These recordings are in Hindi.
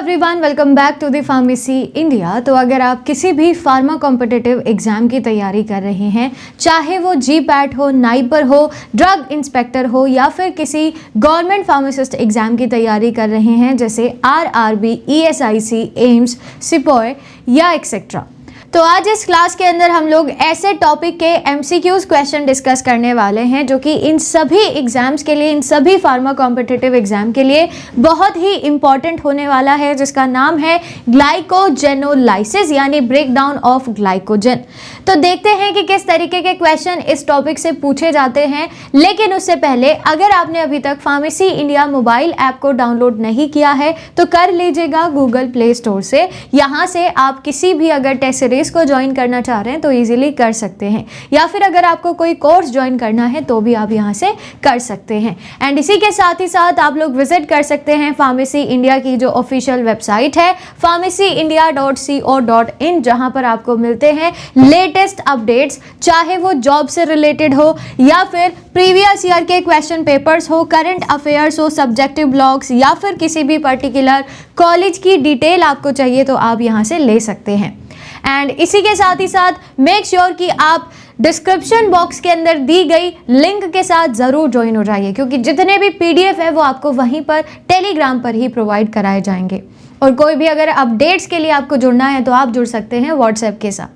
Everyone, welcome back to the pharmacy India. तो अगर आप किसी भी फार्मा कॉम्पिटिटिव एग्जाम की तैयारी कर रहे हैं, चाहे वो GPAT हो, नाइपर हो, ड्रग इंस्पेक्टर हो या फिर किसी गवर्नमेंट फार्मासिस्ट एग्जाम की तैयारी कर रहे हैं जैसे RRB, ESIC, एम्स, सिपॉय या एक्सेट्रा, तो आज इस क्लास के अंदर हम लोग ऐसे टॉपिक के MCQs क्वेश्चन डिस्कस करने वाले हैं जो कि इन सभी एग्जाम्स के लिए, इन सभी फार्मा कॉम्पिटिटिव एग्जाम के लिए बहुत ही इंपॉर्टेंट होने वाला है, जिसका नाम है ग्लाइकोजेनोलाइसिस यानी ब्रेक डाउन ऑफ ग्लाइकोजन। तो देखते हैं कि किस तरीके के क्वेश्चन इस टॉपिक से पूछे जाते हैं। लेकिन उससे पहले अगर आपने अभी तक फार्मेसी इंडिया मोबाइल ऐप को डाउनलोड नहीं किया है तो कर लीजिएगा गूगल प्ले स्टोर से। यहाँ से आप किसी भी अगर टेस्ट सीरीज को ज्वाइन करना चाह रहे हैं तो इजीली कर सकते हैं, या फिर अगर आपको कोई कोर्स ज्वाइन करना है तो भी आप यहाँ से कर सकते हैं। एंड इसी के साथ ही साथ आप लोग विजिट कर सकते हैं फार्मेसी इंडिया की जो ऑफिशियल वेबसाइट है pharmacyindia.co.in, जहां पर आपको मिलते हैं लेटेस्ट अपडेट्स, चाहे वो जॉब से रिलेटेड हो या फिर प्रीवियस ईयर के क्वेश्चन पेपर्स हो, करंट अफेयर्स हो, सब्जेक्टिव ब्लॉग्स या फिर किसी भी पर्टिकुलर कॉलेज की डिटेल आपको चाहिए तो आप यहाँ से ले सकते हैं। एंड इसी के साथ ही साथ मेक श्योर कि आप डिस्क्रिप्शन बॉक्स के अंदर दी गई लिंक के साथ ज़रूर ज्वाइन हो जाइए, क्योंकि जितने भी PDF है वो आपको वहीं पर टेलीग्राम पर ही प्रोवाइड कराए जाएंगे। और कोई भी अगर अपडेट्स के लिए आपको जुड़ना है तो आप जुड़ सकते हैं व्हाट्सएप के साथ।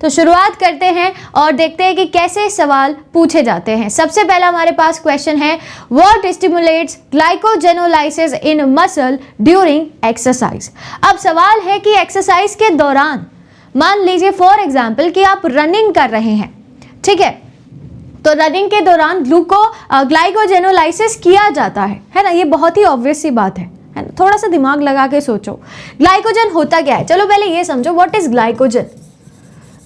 तो शुरुआत करते हैं और देखते हैं कि कैसे सवाल पूछे जाते हैं। सबसे पहला हमारे पास क्वेश्चन है, what stimulates glycogenolysis in muscle during exercise. अब सवाल है कि एक्सरसाइज के दौरान, मान लीजिए फॉर एग्जाम्पल कि आप रनिंग कर रहे हैं, ठीक है, तो रनिंग के दौरान ग्लाइकोजेनोलाइसिस किया जाता है ना। ये बहुत ही ऑब्वियस सी बात है ना। थोड़ा सा दिमाग लगा के सोचो, ग्लाइकोजन होता क्या है। चलो पहले ये समझो, व्हाट इज ग्लाइकोजन।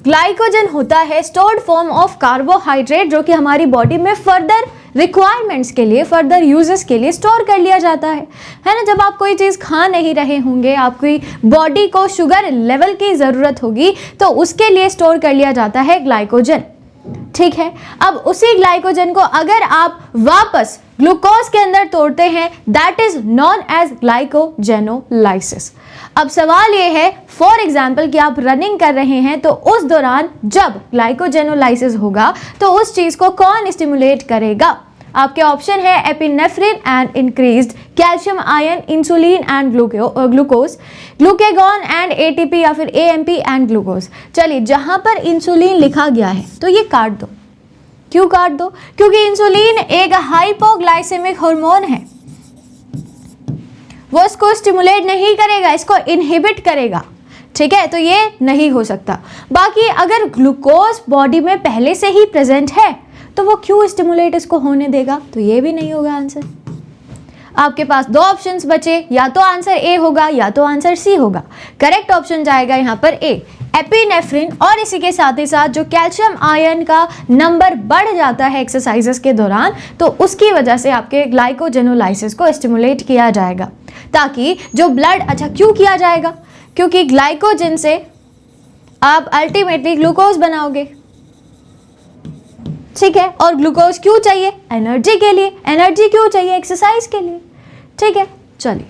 ग्लाइकोजन होता है स्टोर्ड फॉर्म ऑफ कार्बोहाइड्रेट जो कि हमारी बॉडी में फर्दर रिक्वायरमेंट्स के लिए, फर्दर यूजेस के लिए स्टोर कर लिया जाता है ना। जब आप कोई चीज़ खा नहीं रहे होंगे, आपकी बॉडी को शुगर लेवल की ज़रूरत होगी तो उसके लिए स्टोर कर लिया जाता है ग्लाइकोजन, ठीक है। अब उसी ग्लाइकोजन को अगर आप वापस ग्लूकोज के अंदर तोड़ते हैं, that is known as glycogenolysis. अब सवाल ये है, फॉर एग्जाम्पल कि आप रनिंग कर रहे हैं तो उस दौरान जब ग्लाइकोजेनोलाइसिस होगा तो उस चीज को कौन स्टिमुलेट करेगा। आपके ऑप्शन है epinephrine and increased calcium ion, insulin and glucose, glucagon and ATP या फिर AMP एंड ग्लूकोज। चलिए, जहां पर इंसुलिन लिखा गया है तो ये काट दो। क्यों काट दो? क्योंकि इंसुलिन एक हाइपोग्लाइसेमिक हार्मोन है, वो इसको स्टिमुलेट नहीं करेगा, इसको इनहिबिट करेगा, ठीक है, तो ये नहीं हो सकता। बाकी अगर ग्लूकोज बॉडी में पहले से ही प्रेजेंट है तो वो क्यों स्टिमुलेट इसको होने देगा, तो ये भी नहीं होगा आंसर। आपके पास दो ऑप्शंस बचे, या तो आंसर A होगा या तो आंसर C होगा। करेक्ट ऑप्शन जाएगा यहाँ पर A, एपिनेफ्रिन। और इसी के साथ ही साथ जो कैल्शियम आयन का नंबर बढ़ जाता है एक्सरसाइजेस के दौरान, तो उसकी वजह से आपके ग्लाइकोजेनोलाइसिस को स्टिमुलेट किया जाएगा, ताकि जो ब्लड, अच्छा क्यों किया जाएगा, क्योंकि ग्लाइकोजन से आप अल्टीमेटली ग्लूकोज बनाओगे, ठीक है। और ग्लूकोज क्यों चाहिए? एनर्जी के लिए। एनर्जी क्यों चाहिए? एक्सरसाइज के लिए, ठीक है। चलिए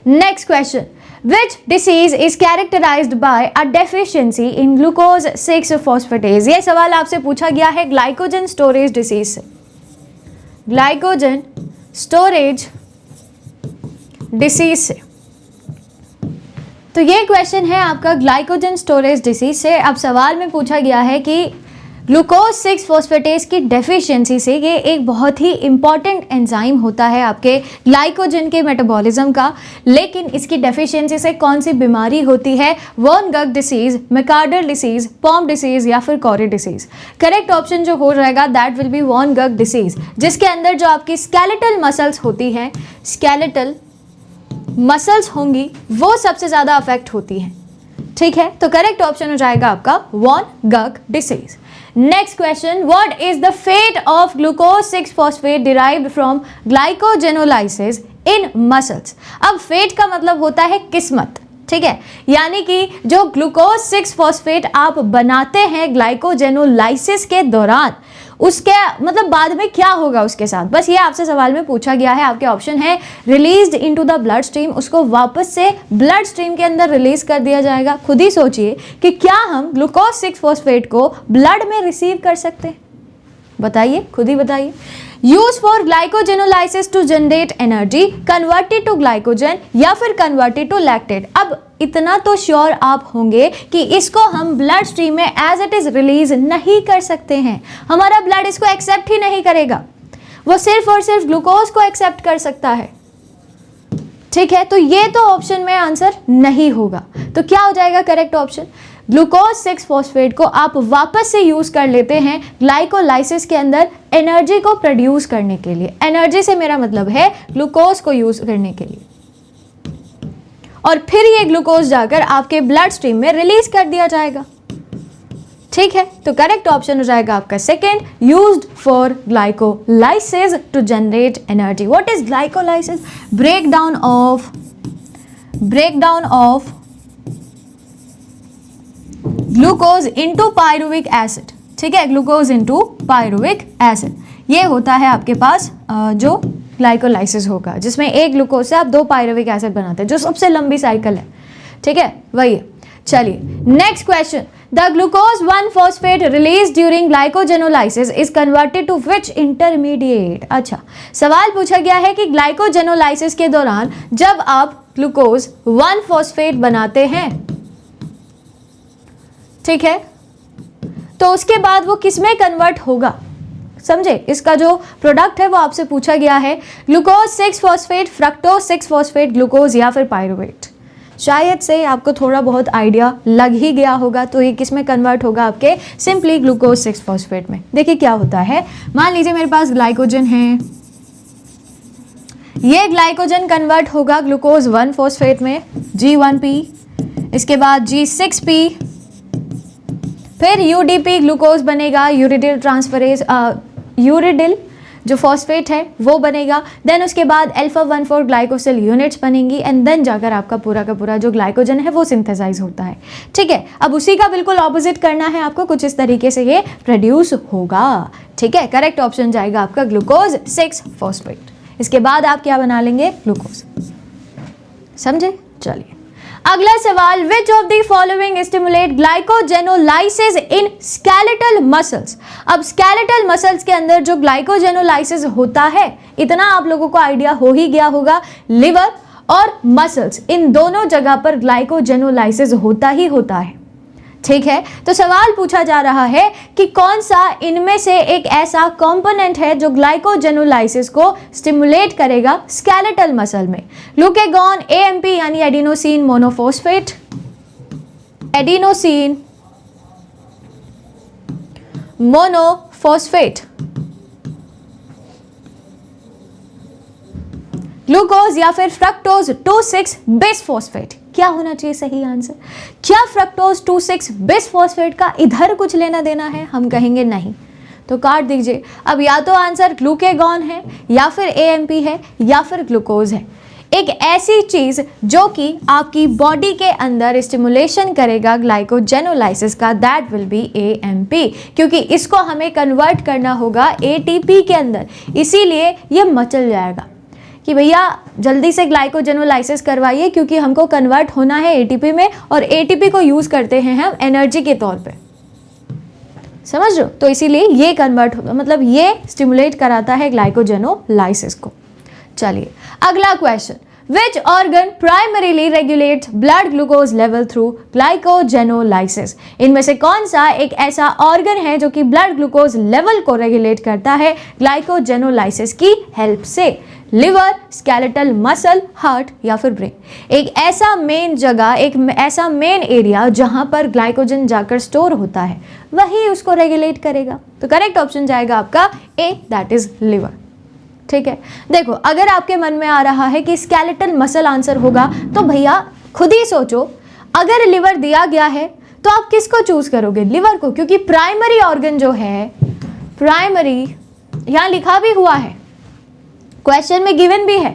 next question, which disease is characterised by a deficiency in glucose 6 phosphatase. ये सवाल आपसे पूछा गया है ग्लाइकोजन स्टोरेज डिसीज से। ग्लाइकोजन स्टोरेज डिसीज से, तो ये क्वेश्चन है आपका ग्लाइकोजन स्टोरेज डिसीज से। अब सवाल में पूछा गया है कि ग्लूकोज 6 फॉस्फेटेज की डेफिशिएंसी से, ये एक बहुत ही इंपॉर्टेंट एंजाइम होता है आपके ग्लाइकोजन के मेटाबॉलिज्म का, लेकिन इसकी डेफिशिएंसी से कौन सी बीमारी होती है? वॉन गग disease, McArdle disease, Pompe disease या फिर कॉरी डिसीज। करेक्ट ऑप्शन जो हो जाएगा दैट विल बी वॉन गग डिसीज, जिसके अंदर जो आपकी स्केलेटल मसल्स होती हैं, स्केलेटल मसल्स होंगी, वो सबसे ज़्यादा अफेक्ट होती हैं, ठीक है। तो करेक्ट ऑप्शन हो जाएगा आपका वॉन गग disease. Next question, what is the fate of glucose 6 phosphate derived from glycogenolysis in muscles. अब फेट का मतलब होता है किस्मत, ठीक है, यानी कि जो ग्लूकोज 6 फॉस्फेट आप बनाते हैं ग्लाइकोजेनोलाइसिस के दौरान, उसके मतलब बाद में क्या होगा उसके साथ, बस ये आपसे सवाल में पूछा गया है। आपके ऑप्शन है released into the blood stream, उसको वापस से ब्लड स्ट्रीम के अंदर रिलीज कर दिया जाएगा। खुद ही सोचिए कि क्या हम ग्लूकोज 6 फॉस्फेट को ब्लड में रिसीव कर सकते हैं, बताइए, खुद ही बताइए। Use for glycogenolysis to generate energy, converted to glycogen या फिर कन्वर्टेड टू लैक्टेट। अब इतना तो श्योर आप होंगे कि इसको हम ब्लड स्ट्रीम में एज इट इज रिलीज नहीं कर सकते हैं, हमारा ब्लड इसको एक्सेप्ट ही नहीं करेगा, वो सिर्फ और सिर्फ ग्लूकोज को एक्सेप्ट कर सकता है। ठीक है, तो ये तो ऑप्शन में आंसर नहीं होगा। तो क्या हो जाएगा करेक्ट ऑप्शन, ग्लूकोज 6 फॉस्फेट को आप वापस से यूज कर लेते हैं ग्लाइकोलाइसिस के अंदर एनर्जी को प्रोड्यूस करने के लिए। एनर्जी से मेरा मतलब है ग्लूकोज को यूज करने के लिए, और फिर ये ग्लूकोज जाकर आपके ब्लड स्ट्रीम में रिलीज कर दिया जाएगा। ठीक है, तो करेक्ट ऑप्शन हो जाएगा आपका second, used for glycolysis to generate energy. What is glycolysis? Breakdown of glucose into pyruvic acid. ठीक है, ग्लूकोज इनटू पायरुविक एसिड, ये होता है आपके पास जो ग्लाइकोलाइसिस होगा, जिसमें एक ग्लूकोज से आप 2 पायरुविक एसिड बनाते हैं, जो सबसे लंबी साइकिल है। ठीक है, वही है। चलिए next question, the glucose 1 phosphate release during glycogenolysis is converted to which intermediate. अच्छा, सवाल पूछा गया है कि ग्लाइकोजेनोलाइसिस के दौरान जब आप ग्लूकोज 1 फॉस्फेट बनाते हैं, ठीक है, तो उसके बाद वो किसमें कन्वर्ट होगा, समझे, इसका जो प्रोडक्ट है वो आपसे पूछा गया है, glucose 6 phosphate, fructose 6 phosphate, glucose या फिर पायरुवेट। शायद से आपको थोड़ा बहुत आइडिया लग ही गया होगा। तो ये किस में कन्वर्ट होगा, आपके सिंपली ग्लूकोज 6 फॉस्फेट में। देखिए क्या होता है, मान लीजिए मेरे पास ग्लाइकोजन है, ये ग्लाइकोजन कन्वर्ट होगा ग्लूकोज 1 फॉस्फेट में, G1P, इसके बाद G6P, फिर UDP ग्लूकोज बनेगा, यूरिडिल ट्रांसफरेज, यूरिडिल जो फॉस्फेट है वो बनेगा। देन उसके बाद अल्फा 1,4 ग्लाइकोसिल यूनिट्स बनेंगी, एंड देन जाकर आपका पूरा का पूरा जो ग्लाइकोजन है वो सिंथेसाइज होता है। ठीक है, अब उसी का बिल्कुल ऑपोजिट करना है आपको, कुछ इस तरीके से ये प्रोड्यूस होगा। ठीक है, करेक्ट ऑप्शन जाएगा आपका ग्लूकोज 6 फॉस्फेट। इसके बाद आप क्या बना लेंगे, ग्लूकोज। समझे? चलिए अगला सवाल, विच of the following stimulate glycogenolysis in skeletal muscles. अब स्केलेटल मसल्स के अंदर जो ग्लाइकोजेनोलाइसिस होता है, इतना आप लोगों को आइडिया हो ही गया होगा, लिवर और मसल्स इन दोनों जगह पर ग्लाइकोजेनोलाइसिस होता ही होता है। ठीक है, तो सवाल पूछा जा रहा है कि कौन सा इनमें से एक ऐसा कंपोनेंट है जो ग्लाइकोजेनोलाइसिस को स्टिमुलेट करेगा स्केलेटल मसल में। ग्लूकेगॉन, AMP यानी adenosine monophosphate, adenosine monophosphate, glucose या फिर फ्रक्टोज 2,6 बिसफॉस्फेट। क्या होना चाहिए सही आंसर? क्या फ्रक्टोज 2,6 बिसफॉस्फेट का इधर कुछ लेना देना है? हम कहेंगे नहीं, तो काट दीजिए। अब या तो आंसर ग्लूकेगॉन है, या फिर AMP है, या फिर ग्लूकोज है। एक ऐसी चीज जो कि आपकी बॉडी के अंदर स्टिमुलेशन करेगा ग्लाइकोजेनोलाइसिस का, दैट विल बी AMP, क्योंकि इसको हमें कन्वर्ट करना होगा ATP के अंदर, इसीलिए ये मचल जाएगा कि भैया जल्दी से ग्लाइकोजेनोलाइसिस करवाइए, क्योंकि हमको कन्वर्ट होना है ATP में, और ATP को यूज करते हैं हम एनर्जी के तौर पे। समझ रहे हो? तो इसीलिए ये कन्वर्ट मतलब ये स्टिमुलेट कराता है ग्लाइकोजेनोलाइसिस को। चलिए अगला question, which organ primarily regulates blood glucose level through glycogenolysis. इनमें से कौन सा एक ऐसा ऑर्गन है जो कि ब्लड ग्लूकोज लेवल को रेगुलेट करता है ग्लाइकोजेनोलाइसिस की हेल्प से? लिवर, स्केलेटल मसल, हार्ट या फिर ब्रेन। एक ऐसा मेन जगह, एक ऐसा मेन एरिया जहां पर ग्लाइकोजन जाकर स्टोर होता है, वही उसको रेगुलेट करेगा। तो करेक्ट ऑप्शन जाएगा आपका A, दैट इज लिवर। ठीक है, देखो अगर आपके मन में आ रहा है कि स्केलेटल मसल आंसर होगा, तो भैया खुद ही सोचो, अगर लिवर दिया गया है तो आप किसको चूज करोगे? लिवर को, क्योंकि प्राइमरी ऑर्गन जो है, प्राइमरी यहां लिखा भी हुआ है, क्वेश्चन में गिवन भी है,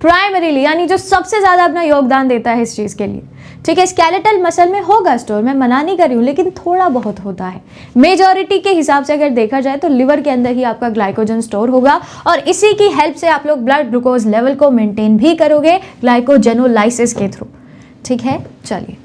प्राइमरीली यानी जो सबसे ज्यादा अपना योगदान देता है इस चीज के लिए, ठीक है, स्केलेटल मसल में होगा स्टोर, मैं मना नहीं कर रही हूँ, लेकिन थोड़ा बहुत होता है। मेजॉरिटी के हिसाब से अगर देखा जाए तो लिवर के अंदर ही आपका ग्लाइकोजन स्टोर होगा और इसी की हेल्प से आप लोग ब्लड ग्लूकोज लेवल को मेंटेन भी करोगे ग्लाइकोजेनोलाइसिस के थ्रू। ठीक है, चलिए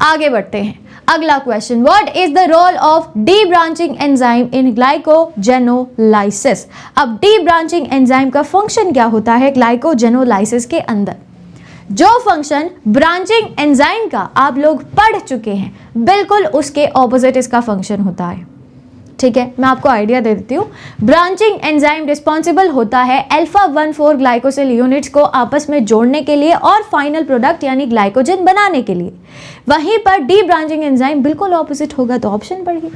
आगे बढ़ते हैं। अगला question, what is the role of debranching enzyme in glycogenolysis. अब डी ब्रांचिंग एंजाइम का फंक्शन क्या होता है ग्लाइकोजेनोलाइसिस के अंदर। जो फंक्शन ब्रांचिंग एंजाइम का आप लोग पढ़ चुके हैं, बिल्कुल उसके ऑपोजिट इसका फंक्शन होता है। ठीक है, मैं आपको आइडिया दे देती हूँ। ब्रांचिंग एंजाइम रिस्पॉन्सिबल होता है अल्फा 1,4 ग्लाइकोसिल यूनिट्स को आपस में जोड़ने के लिए और फाइनल प्रोडक्ट यानी ग्लाइकोजन बनाने के लिए। वहीं पर डी ब्रांचिंग एंजाइम बिल्कुल ऑपोजिट होगा, तो ऑप्शन पढ़िए।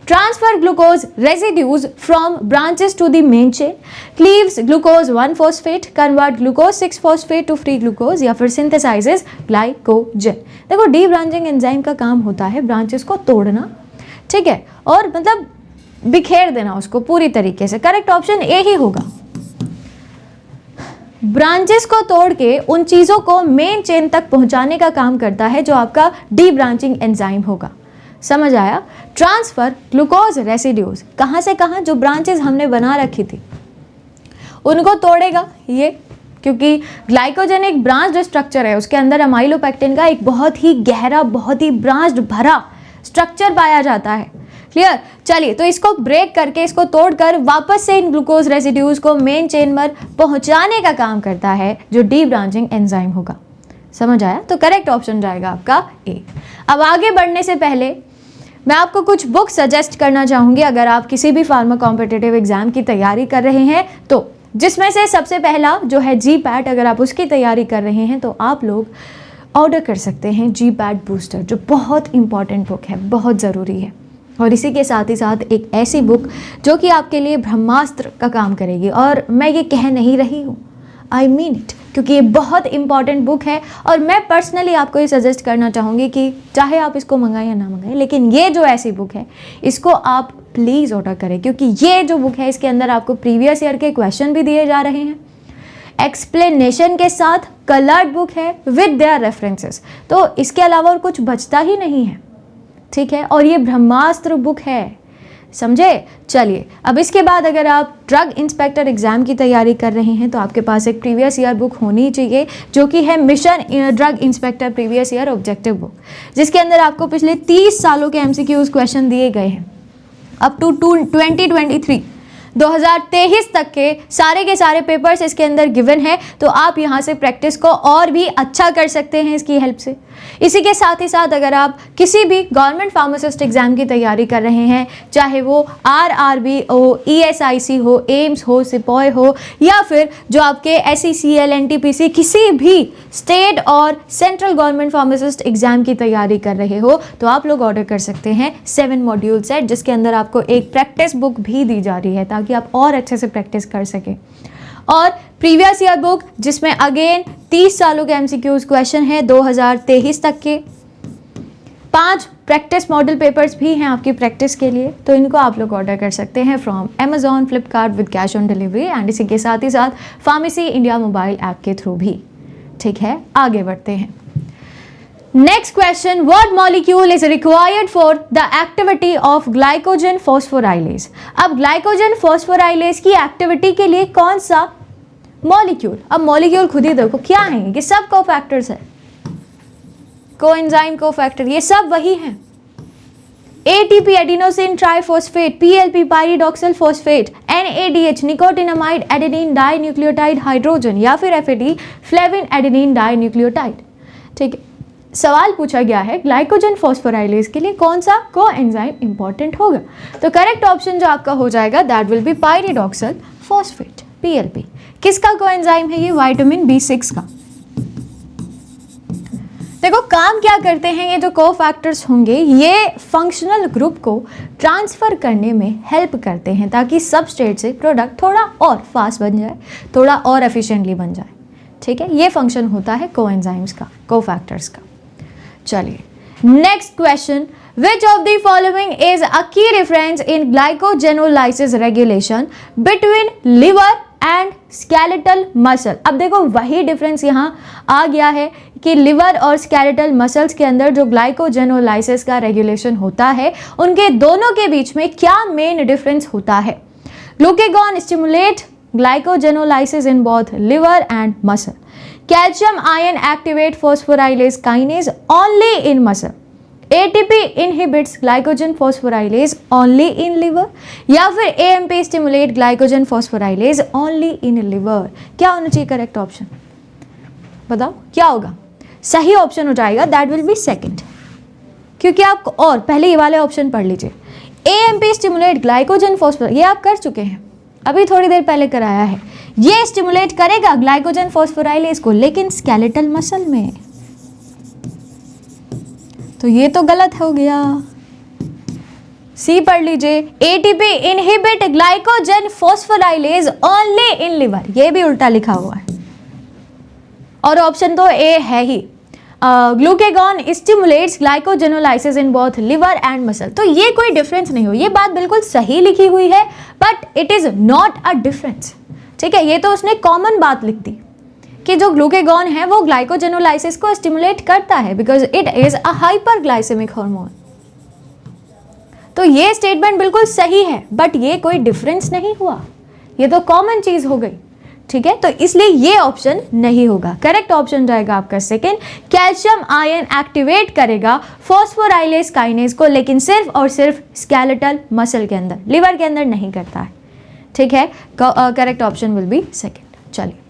Transfer glucose residues from branches to the main chain, cleaves glucose one phosphate, convert glucose six phosphate to free glucose या फिर सिंथेसाइजेस ग्लाइकोजन। देखो, डी ब्रांचिंग एंजाइम का काम होता है ब्रांचेस को तोड़ना, ठीक है, और मतलब बिखेर देना उसको पूरी तरीके से। करेक्ट ऑप्शन ए ही होगा। ब्रांचेस को तोड़ के उन चीजों को मेन चेन तक पहुंचाने का काम करता है जो आपका डी ब्रांचिंग एंजाइम होगा। समझ आया? ट्रांसफर ग्लूकोज रेसिड्यूज कहां से कहां, जो ब्रांचेस हमने बना रखी थी उनको तोड़ेगा ये, क्योंकि ग्लाइकोजन एक ब्रांच्ड स्ट्रक्चर है, उसके अंदर अमाइलोपेक्टिन का एक बहुत ही गहरा, बहुत ही ब्रांच्ड भरा स्ट्रक्चर पाया जाता है। क्लियर? चलिए, तो इसको ब्रेक करके, इसको तोड़कर वापस से इन ग्लूकोज रेसिड्यूज को मेन चेन पर पहुंचाने का काम करता है जो डी ब्रांचिंग एंजाइम होगा। समझ आया? तो करेक्ट ऑप्शन जाएगा आपका ए। अब आगे बढ़ने से पहले मैं आपको कुछ बुक सजेस्ट करना चाहूंगी अगर आप किसी भी फार्मा कॉम्पिटिटिव एग्जाम की तैयारी कर रहे हैं तो, जिसमें से सबसे पहला जो है GPAT, अगर आप उसकी तैयारी कर रहे हैं तो आप लोग ऑर्डर कर सकते हैं GPAT बूस्टर, जो बहुत इंपॉर्टेंट बुक है, बहुत ज़रूरी है। और इसी के साथ ही साथ एक ऐसी बुक जो कि आपके लिए ब्रह्मास्त्र का काम करेगी, और मैं ये कह नहीं रही हूँ, आई मीन इट, क्योंकि ये बहुत इंपॉर्टेंट बुक है। और मैं पर्सनली आपको ये सजेस्ट करना चाहूँगी कि चाहे आप इसको मंगाएं या ना मंगाएं, लेकिन ये जो ऐसी बुक है इसको आप प्लीज़ ऑर्डर करें, क्योंकि ये जो बुक है इसके अंदर आपको प्रीवियस ईयर के क्वेश्चन भी दिए जा रहे हैं, एक्सप्लेनेशन के साथ, कलर्ड बुक है विद देयर रेफरेंसेस, तो इसके अलावा और कुछ बचता ही नहीं है। ठीक है, और ये ब्रह्मास्त्र बुक है, समझे? चलिए, अब इसके बाद अगर आप ड्रग इंस्पेक्टर एग्जाम की तैयारी कर रहे हैं तो आपके पास एक प्रीवियस ईयर बुक होनी चाहिए, जो कि है mission drug inspector previous year objective book, जिसके अंदर आपको पिछले 30 सालों के MCQs क्वेश्चन दिए गए हैं अप टू 2023 तक के सारे पेपर्स इसके अंदर गिवन है। तो आप यहाँ से प्रैक्टिस को और भी अच्छा कर सकते हैं इसकी हेल्प से। इसी के साथ ही साथ अगर आप किसी भी गवर्नमेंट फार्मासिस्ट एग्जाम की तैयारी कर रहे हैं, चाहे वो RRB हो, ESIC हो, एम्स हो, सिपॉय हो, या फिर जो आपके SECL, NTPC, किसी भी स्टेट और सेंट्रल गवर्नमेंट फार्मासिस्ट एग्जाम की तैयारी कर रहे हो, तो आप लोग ऑर्डर कर सकते हैं 7 मॉड्यूल सेट, जिसके अंदर आपको एक प्रैक्टिस बुक भी दी जा रही है ताकि आप और अच्छे से प्रैक्टिस कर सकें। और प्रीवियस ईयर बुक जिसमें अगेन 30 सालों के MCQs क्वेश्चन है 2023 तक के, 5 प्रैक्टिस मॉडल पेपर्स भी हैं आपकी प्रैक्टिस के लिए, तो इनको आप लोग ऑर्डर कर सकते हैं from Amazon, Flipkart with cash on delivery and इसी के साथ ही साथ फार्मेसी इंडिया मोबाइल ऐप के थ्रू भी। ठीक है, आगे बढ़ते हैं। Next question, what molecule is required for the activity of glycogen phosphorylase. अब ग्लाइकोजन फॉस्फोराइलेज की एक्टिविटी के लिए कौन सा मॉलिक्यूल, अब मॉलिक्यूल खुद ही देखो क्या है, ये सब कोफैक्टर्स है, कोएंजाइम, कोफैक्टर, ये सब वही हैं। ATP adenosine triphosphate, PLP pyridoxal phosphate, NADH nicotinamide adenine dinucleotide hydrogen, या फिर FAD flavin adenine dinucleotide. ठीक है, सवाल पूछा गया है ग्लाइकोजन फॉस्फोराइलेज के लिए कौन सा कोएंजाइम इंपॉर्टेंट होगा, तो करेक्ट ऑप्शन जो आपका हो जाएगा that will be pyridoxal phosphate, PLP। किसका कोएंजाइम है ये? विटामिन B6 का। देखो काम क्या करते हैं ये जो कोफैक्टर्स होंगे, ये फंक्शनल ग्रुप को ट्रांसफर करने में हेल्प करते हैं ताकि सबस्ट्रेट से प्रोडक्ट थोड़ा और फास्ट बन जाए, थोड़ा और एफिशिएंटली बन जाए। ठीक है, ये फंक्शन होता है कोएंजाइम्स का, कोफैक्टर्स का। चलिए next question, which of the following is a key difference in glycogenolysis regulation between liver and skeletal muscle. अब देखो वही डिफरेंस यहाँ आ गया है कि लिवर और स्केलेटल मसल्स के अंदर जो ग्लाइकोजेनोलाइसिस का रेगुलेशन होता है, उनके दोनों के बीच में क्या मेन डिफरेंस होता है। Glucagon stimulate glycogenolysis in both liver and muscle. Calcium ion activate phosphorylase kinase only in muscle. ATP inhibits glycogen phosphorylase only in liver, या फिर AMP stimulate glycogen phosphorylase only in liver। क्या होना चाहिए करेक्ट ऑप्शन, बताओ क्या होगा। सही ऑप्शन हो जाएगा दैट विल बी सेकंड, क्योंकि आप और पहले ये वाले ऑप्शन पढ़ लीजिए। AMP stimulate glycogen phosphorylase, ये आप कर चुके हैं, अभी थोड़ी देर पहले कराया है। ये स्टिमुलेट करेगा ग्लाइकोजन फॉस्फोराइलेज को, लेकिन स्केलेटल मसल में, तो ये तो गलत हो गया। सी पढ़ लीजिए, ATP inhibit glycogen phosphorylase only in liver, ये भी उल्टा लिखा हुआ है और ऑप्शन तो ए है ही। Glucagon stimulates glycogenolysis in both liver and muscle. तो ये कोई डिफरेंस नहीं हो, ये बात बिल्कुल सही लिखी हुई है, but it is not a difference. ठीक है, ये तो उसने कॉमन बात लिख दी कि जो ग्लूकेगॉन है वो ग्लाइकोजेनोलाइसिस को स्टिमुलेट करता है because it is a hyperglycaemic hormone. तो ये स्टेटमेंट बिल्कुल सही है, बट ये कोई डिफरेंस नहीं हुआ, ये तो कॉमन चीज हो गई। ठीक है, तो इसलिए ये ऑप्शन नहीं होगा। करेक्ट ऑप्शन जाएगा आपका सेकेंड, कैल्शियम आयन एक्टिवेट करेगा फॉस्फोराइलेज काइनेज को, लेकिन सिर्फ और सिर्फ स्केलेटल मसल के अंदर, लिवर के अंदर नहीं करता है। ठीक है, correct option will be second. चलिए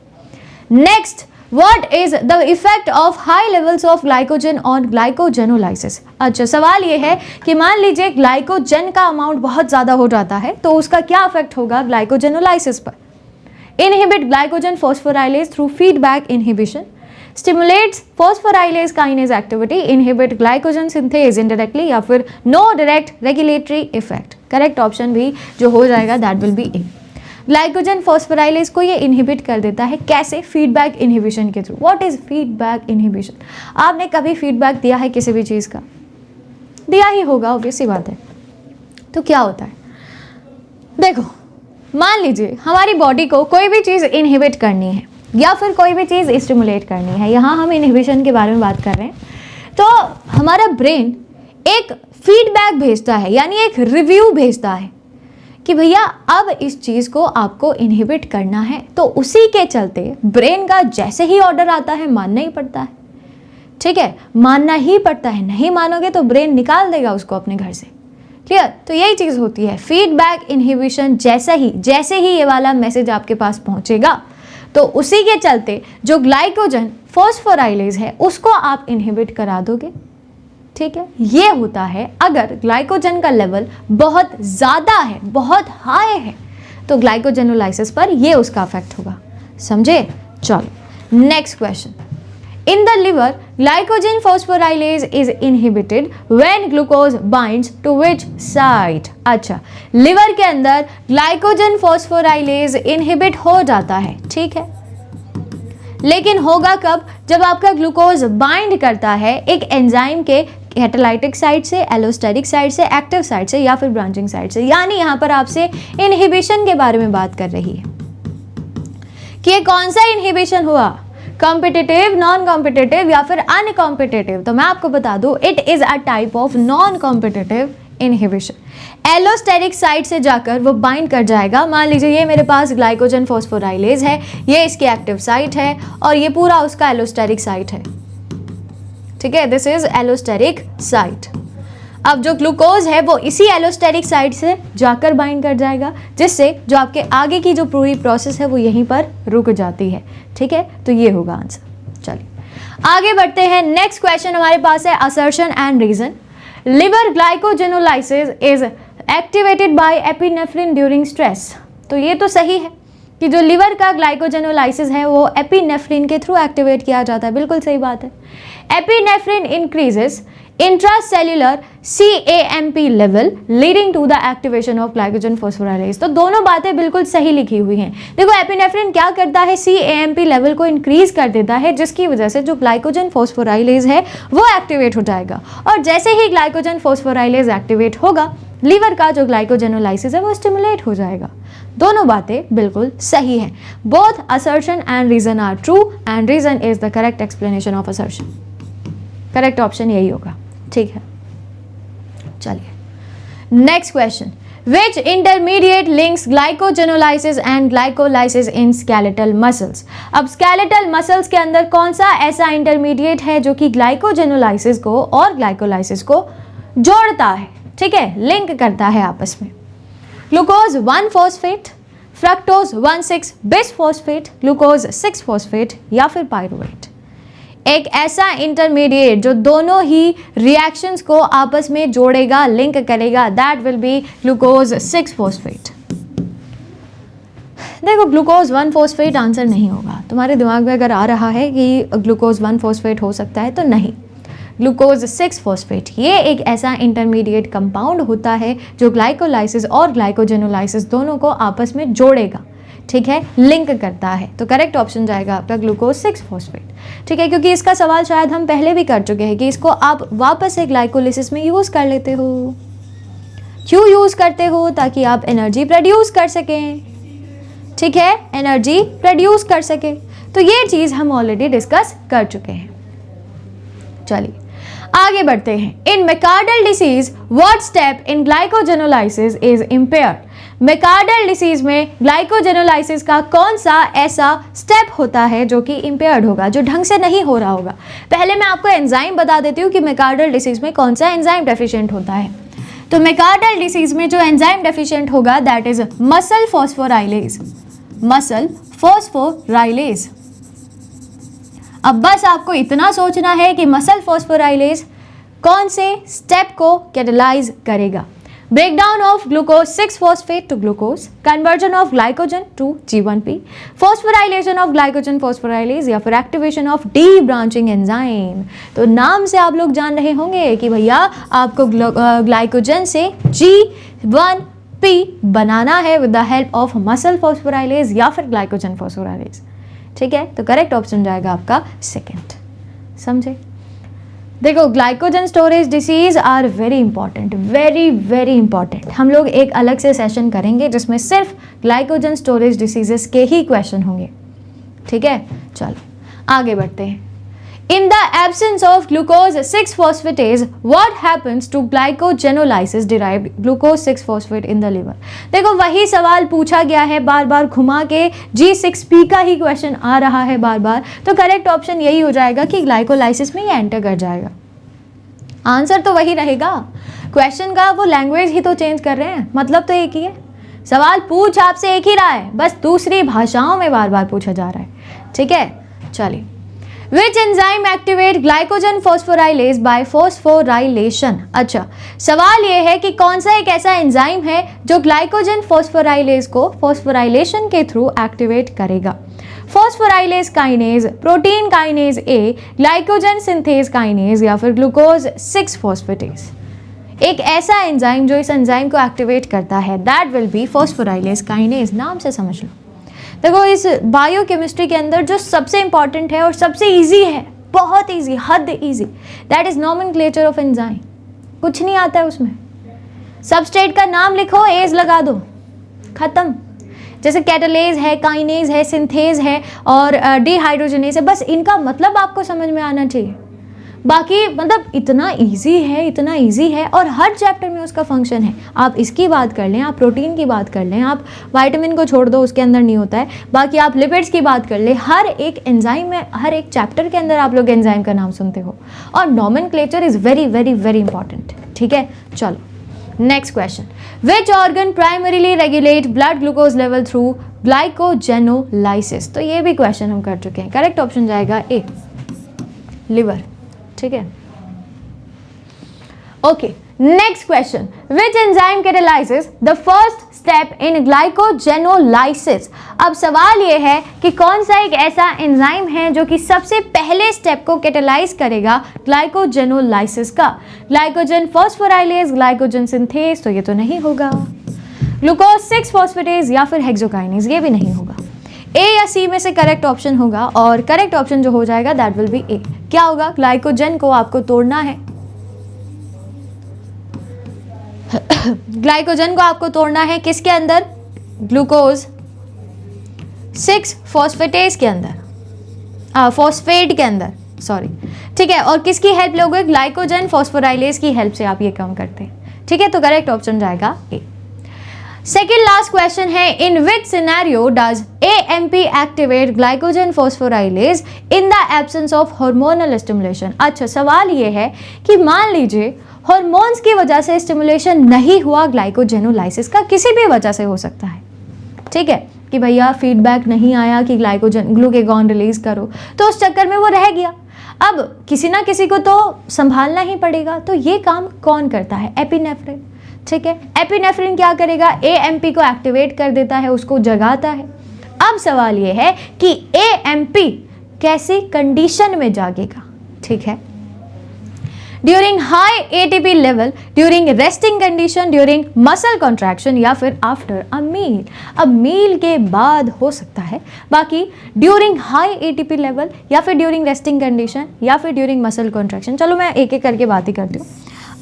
next, what is the effect of high levels of glycogen on glycogenolysis. अच्छा, सवाल ये है कि मान लीजिए ग्लाइकोजन का अमाउंट बहुत ज्यादा हो जाता है तो उसका क्या इफेक्ट होगा ग्लाइकोजेनोलाइसिस पर। Inhibit glycogen phosphorylase through feedback inhibition, stimulates phosphorylase kinase activity, inhibit glycogen synthase indirectly, या फिर no direct regulatory effect. Correct option भी जो हो जाएगा that will be A. Glycogen phosphorylase को ये इनहिबिट कर देता है, कैसे? फीडबैक इनहिबिशन के through. What is feedback inhibition? आपने कभी फीडबैक दिया है किसी भी चीज़ का? दिया ही होगा, ऑब्वियस सी बात है। तो क्या होता है, देखो मान लीजिए हमारी बॉडी को कोई भी चीज़ इनहिबिट करनी है या फिर कोई भी चीज़ स्टिमुलेट करनी है, यहाँ हम इनहिबिशन के बारे में बात कर रहे हैं, तो हमारा ब्रेन एक फीडबैक भेजता है, यानी एक रिव्यू भेजता है कि भैया अब इस चीज़ को आपको इनहिबिट करना है। तो उसी के चलते ब्रेन का जैसे ही ऑर्डर आता है मानना ही पड़ता है। ठीक है, मानना ही पड़ता है, नहीं मानोगे तो ब्रेन निकाल देगा उसको अपने घर से। क्लियर? तो यही चीज़ होती है फीडबैक इनहिबिशन। जैसे ही ये वाला मैसेज आपके पास पहुंचेगा तो उसी के चलते जो ग्लाइकोजन फॉस्फोराइलेज है उसको आप इनहिबिट करा दोगे। ठीक है, ये होता है अगर ग्लाइकोजन का लेवल बहुत ज़्यादा है, बहुत हाई है, तो ग्लाइकोजेनोलाइसिस पर ये उसका इफेक्ट होगा। समझे? चलो next question. In the liver glycogen phosphorylase is inhibited when glucose binds to which site. अच्छा, लिवर के अंदर ग्लाइकोजन फॉस्फोराइलेज इनहिबिट हो जाता है, ठीक है, लेकिन होगा कब? जब आपका ग्लूकोज बाइंड करता है एक एंजाइम के कैटालाइटिक साइड से, एलोस्टेरिक साइड से, एक्टिव साइड से या फिर ब्रांचिंग साइड से। यानी यहाँ पर आपसे इनहिबिशन के बारे में बात कर रही है कि ये कौन सा इनहिबिशन हुआ, कॉम्पिटिटिव, नॉन कॉम्पिटिटिव या फिर अनकॉम्पिटिटिव। तो मैं आपको बता दूं it is a type of non competitive inhibition. Allosteric side से जाकर वो बाइंड कर जाएगा। मान लीजिए ये मेरे पास ग्लाइकोजन फॉस्फोराइलेज है, ये इसकी एक्टिव साइट है और ये पूरा उसका एलोस्टेरिक साइट है। ठीक है, दिस इज एलोस्टेरिक साइट। अब जो ग्लूकोज है वो इसी एलोस्टेरिक साइट से जाकर बाइंड कर जाएगा, जिससे जो आपके आगे की जो पूरी प्रोसेस है वो यहीं पर रुक जाती है। ठीक है, तो ये होगा आंसर। चलिए आगे बढ़ते हैं। नेक्स्ट क्वेश्चन हमारे पास है assertion and reason. Liver glycogenolysis is activated by epinephrine during stress. तो ये तो सही है कि जो लिवर का ग्लाइकोजेनोलाइसिस है वो एपिनेफ्रिन के थ्रू एक्टिवेट किया जाता है, बिल्कुल सही बात है। Epinephrine increases intracellular CAMP level leading to the activation of glycogen phosphorylase. तो दोनों बातें बिल्कुल सही लिखी हुई हैं। देखो एपिनेफ्रिन क्या करता है, CAMP लेवल को इंक्रीज कर देता है, जिसकी वजह से जो ग्लाइकोजन फॉस्फोराइलेज है वो एक्टिवेट हो जाएगा, और जैसे ही ग्लाइकोजन फॉस्फोराइलेज एक्टिवेट होगा, लीवर का जो ग्लाइकोजेनोलाइसिस है वो स्टिमुलेट हो जाएगा। दोनों बातें बिल्कुल सही हैं। Both assertion and reason are true and reason is the correct explanation of assertion. Correct option यही होगा, ठीक है। चलिए next question, which intermediate links glycogenolysis and glycolysis in skeletal muscles. अब स्केलेटल मसल्स के अंदर कौन सा ऐसा इंटरमीडिएट है जो कि ग्लाइकोजेनोलाइसिस को और ग्लाइकोलाइसिस को जोड़ता है, ठीक है, लिंक करता है आपस में। Glucose 1 phosphate, fructose 1,6 bisphosphate, glucose 6 phosphate या फिर पायरुवेट। एक ऐसा इंटरमीडिएट जो दोनों ही रिएक्शंस को आपस में जोड़ेगा, लिंक करेगा, that will B glucose 6 phosphate. देखो ग्लूकोज 1 फॉस्फेट आंसर नहीं होगा। तुम्हारे दिमाग में अगर आ रहा है कि ग्लूकोज 1 फॉस्फेट हो सकता है, तो नहीं, ग्लूकोज 6 फॉस्फेट ये एक ऐसा इंटरमीडिएट कंपाउंड होता है जो ग्लाइकोलाइसिस और ग्लाइकोजेनोलाइसिस दोनों को आपस में जोड़ेगा, ठीक है, लिंक करता है। तो करेक्ट ऑप्शन जाएगा आपका ग्लूकोज 6 फॉस्फेट, ठीक है, क्योंकि इसका सवाल शायद हम पहले भी कर चुके हैं कि इसको आप वापस से ग्लाइकोलिसिस में यूज़ कर लेते हो। क्यों यूज़ करते हो? ताकि आप एनर्जी प्रोड्यूस कर सकें, ठीक है, एनर्जी प्रोड्यूस कर सके। तो ये चीज़ हम ऑलरेडी डिस्कस कर चुके हैं। चलिए आगे बढ़ते हैं। In McArdle disease what step in glycogenolysis is impaired. McArdle disease में ग्लाइकोजेनोलाइसिस का कौन सा ऐसा स्टेप होता है जो कि इम्पेयर्ड होगा, जो ढंग से नहीं हो रहा होगा। पहले मैं आपको एंजाइम बता देती हूँ कि मैकार्डल डिसीज में कौन सा एंजाइम डेफिशिएंट होता है। तो मैकार्डल डिसीज में जो एंजाइम डेफिशिएंट होगा that is muscle phosphorylase, muscle phosphorylase. अब बस आपको इतना सोचना है कि मसल फॉस्फोराइलेज कौन से स्टेप को कैटेलाइज करेगा। Breakdown of glucose 6 phosphate to glucose, conversion of glycogen to G1P, phosphorylation of glycogen phosphorylase या फिर activation of debranching enzyme. तो नाम से आप लोग जान रहे होंगे कि भैया आपको ग्लाइकोजन से G1P बनाना है with the help of muscle phosphorylase या फिर ग्लाइकोजन फॉस्फोराइलेज, ठीक है। तो करेक्ट ऑप्शन जाएगा आपका सेकंड, समझे। देखो glycogen storage disease are very important, very very important. हम लोग एक अलग से सेशन करेंगे जिसमें सिर्फ ग्लाइकोजन स्टोरेज डिसीजेस के ही क्वेश्चन होंगे, ठीक है। चलो आगे बढ़ते हैं। In the absence of glucose 6 phosphatase what happens to glycogenolysis derived glucose 6 phosphate in the liver. देखो वही सवाल पूछा गया है, बार बार घुमा के G6P का ही क्वेश्चन आ रहा है बार बार। तो करेक्ट ऑप्शन यही हो जाएगा कि ग्लाइकोलाइसिस में ये एंटर कर जाएगा। आंसर तो वही रहेगा, क्वेश्चन का वो लैंग्वेज ही तो चेंज कर रहे हैं, मतलब तो एक ही है। सवाल पूछ आपसे एक ही रहा है, बस दूसरी भाषाओं में बार बार पूछा जा रहा है, ठीक है। चलिए Which enzyme activate glycogen phosphorylase by phosphorylation? अच्छा सवाल ये है कि कौन सा एक ऐसा एंजाइम है जो ग्लाइकोजन फॉस्फोराइलेज को फॉस्फोराइलेशन के थ्रू एक्टिवेट करेगा। Phosphorylase kinase, protein kinase A, glycogen synthase kinase या फिर ग्लूकोज 6 फॉस्फेटेज। एक ऐसा एंजाइम जो इस एंजाइम को एक्टिवेट करता है that will B phosphorylase kinase. नाम से समझ लो। देखो इस बायोकेमिस्ट्री के अंदर जो सबसे इंपॉर्टेंट है और सबसे इजी है, बहुत इजी, हद easy, that is nomenclature of enzyme. कुछ नहीं आता है उसमें, सबस्ट्रेट का नाम लिखो, एज लगा दो, खत्म। जैसे कैटालेज है, काइनेज है, सिंथेज है और डिहाइड्रोजनेज है, बस इनका मतलब आपको समझ में आना चाहिए। बाकी मतलब इतना इजी है, इतना इजी है और हर चैप्टर में उसका फंक्शन है। आप इसकी बात कर लें, आप प्रोटीन की बात कर लें, आप विटामिन को छोड़ दो, उसके अंदर नहीं होता है, बाकी आप लिपिड्स की बात कर ले, हर एक एंजाइम में, हर एक चैप्टर के अंदर आप लोग एंजाइम का नाम सुनते हो। और nomenclature is very very very important, ठीक है। चलो next question, which organ primarily regulate blood glucose level through glycogenolysis. तो ये भी क्वेश्चन हम कर चुके हैं। करेक्ट ऑप्शन जाएगा ए, लिवर, ठीक है। Okay next question, which enzyme catalyses the first step in glycogenolysis. अब सवाल ये है कि कौन सा एक ऐसा एंजाइम है जो कि सबसे पहले स्टेप को कैटेलाइज करेगा ग्लाइकोजेनोलाइसिस का। ग्लाइकोजन फॉस्फोराइलेज, ग्लाइकोजन सिंथेज, तो ये तो नहीं होगा। ग्लूकोज 6 फॉस्फेटेज या फिर हेक्सोकाइनेज, ये भी नहीं होगा। ए या सी में से करेक्ट ऑप्शन होगा और करेक्ट ऑप्शन जो हो जाएगा दैट विल बी ए। क्या होगा? ग्लाइकोजन को आपको तोड़ना है, ग्लाइकोजन को आपको तोड़ना है किसके अंदर? ग्लूकोज 6 फॉस्फेटेज के अंदर, फॉस्फेट के अंदर, सॉरी, ठीक है। और किसकी हेल्प लोगे? ग्लाइकोजन फॉस्फोराइलेज की हेल्प से आप ये काम करते हैं, ठीक है। तो करेक्ट ऑप्शन जाएगा ए। सेकेंड लास्ट क्वेश्चन है, in which scenario does AMP activate glycogen phosphorylase in the absence of hormonal stimulation. अच्छा, सवाल ये है कि मान लीजिए हार्मोन्स की वजह से स्टिमुलेशन नहीं हुआ ग्लाइकोजेनोलाइसिस का, किसी भी वजह से हो सकता है, ठीक है, कि भैया फीडबैक नहीं आया कि ग्लूकेगॉन रिलीज करो, तो उस चक्कर में वो रह गया। अब किसी ना किसी को तो संभालना ही पड़ेगा, तो ये काम कौन करता है? एपिनेफ्रिन, ठीक है। एपिनेफ्रिन क्या करेगा? AMP को एक्टिवेट कर देता है, उसको जगाता है। अब सवाल ये है कि AMP कैसी कंडीशन में जागेगा, ठीक है? During high ATP level, during resting condition, during muscle contraction या फिर आफ्टर अ मील। अब मील के बाद हो सकता है, बाकी ड्यूरिंग हाई ATP लेवल या फिर ड्यूरिंग रेस्टिंग कंडीशन या फिर ड्यूरिंग मसल कॉन्ट्रैक्शन। चलो मैं एक एक करके बात ही करती हूँ।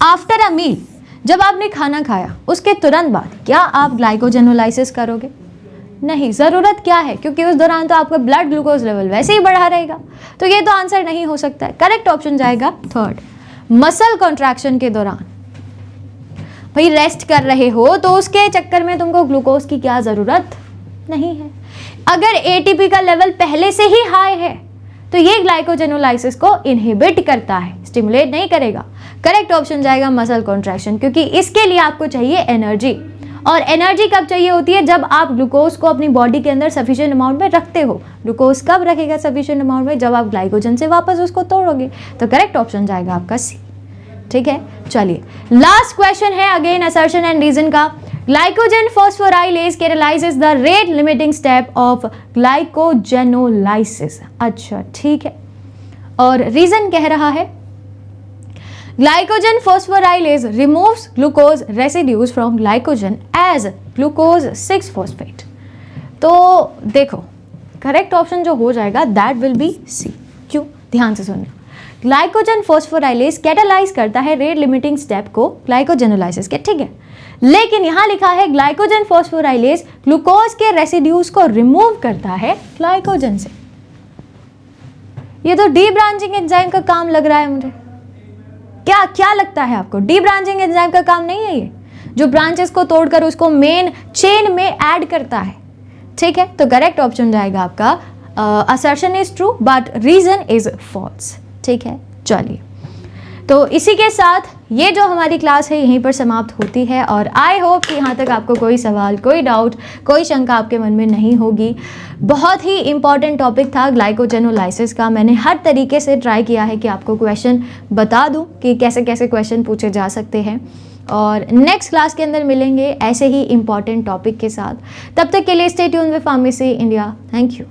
आफ्टर अ मील, जब आपने खाना खाया उसके तुरंत बाद क्या आप ग्लाइकोजेनोलाइसिस करोगे? नहीं, ज़रूरत क्या है, क्योंकि उस दौरान तो आपका ब्लड ग्लूकोज लेवल वैसे ही बढ़ा रहेगा, तो ये तो आंसर नहीं हो सकता है। करेक्ट ऑप्शन जाएगा थर्ड, मसल कॉन्ट्रैक्शन के दौरान। भाई रेस्ट कर रहे हो तो उसके चक्कर में तुमको ग्लूकोज की क्या ज़रूरत नहीं है। अगर ATP का लेवल पहले से ही हाई है तो ये ग्लाइकोजेनोलाइसिस को इनहिबिट करता है, स्टिमुलेट नहीं करेगा। करेक्ट ऑप्शन जाएगा मसल कॉन्ट्रैक्शन, क्योंकि इसके लिए आपको चाहिए एनर्जी, और एनर्जी कब चाहिए होती है? जब आप ग्लूकोज को अपनी बॉडी के अंदर सफिशिएंट अमाउंट में रखते हो। ग्लूकोज कब रखेगा सफिशिएंट अमाउंट में? जब आप ग्लाइकोजन से वापस उसको तोड़ोगे। तो करेक्ट ऑप्शन जाएगा आपका सी, ठीक है। चलिए लास्ट क्वेश्चन है, अगेन असर्शन एंड रीजन का। Glycogen phosphorylase catalyses the rate limiting step of glycogenolysis. अच्छा, ठीक है, और रीजन कह रहा है glycogen phosphorylase removes glucose residues from glycogen as glucose 6 phosphate। तो देखो करेक्ट ऑप्शन जो हो जाएगा दैट विल बी सी। क्यों? ध्यान से सुनना। ग्लाइकोजन फॉस्फोराइलेज कैटालाइज करता है रेट लिमिटिंग स्टेप को ग्लाइकोजेनोलाइसिस के, ठीक है, लेकिन यहां लिखा है ग्लाइकोजन फॉस्फोराइलेज ग्लूकोज के रेसिड्यूज को रिमूव करता है ग्लाइकोजन से। ये तो डी ब्रांचिंग एंजाइम का काम लग रहा है मुझे। क्या लगता है आपको? डी ब्रांचिंग एंजाइम का काम नहीं है ये, जो ब्रांचेस को तोड़कर उसको मेन चेन में ऐड करता है, ठीक है। तो करेक्ट ऑप्शन जाएगा आपका assertion is true but reason is false, ठीक है। चलिए, तो इसी के साथ ये जो हमारी क्लास है यहीं पर समाप्त होती है, और आई होप कि यहाँ तक आपको कोई सवाल, कोई डाउट, कोई शंका आपके मन में नहीं होगी। बहुत ही इंपॉर्टेंट टॉपिक था ग्लाइकोजेनोलाइसिस का। मैंने हर तरीके से ट्राई किया है कि आपको क्वेश्चन बता दूं कि कैसे कैसे क्वेश्चन पूछे जा सकते हैं, और नेक्स्ट क्लास के अंदर मिलेंगे ऐसे ही इंपॉर्टेंट टॉपिक के साथ। तब तक के लिए stay tuned with pharmacy India. Thank you.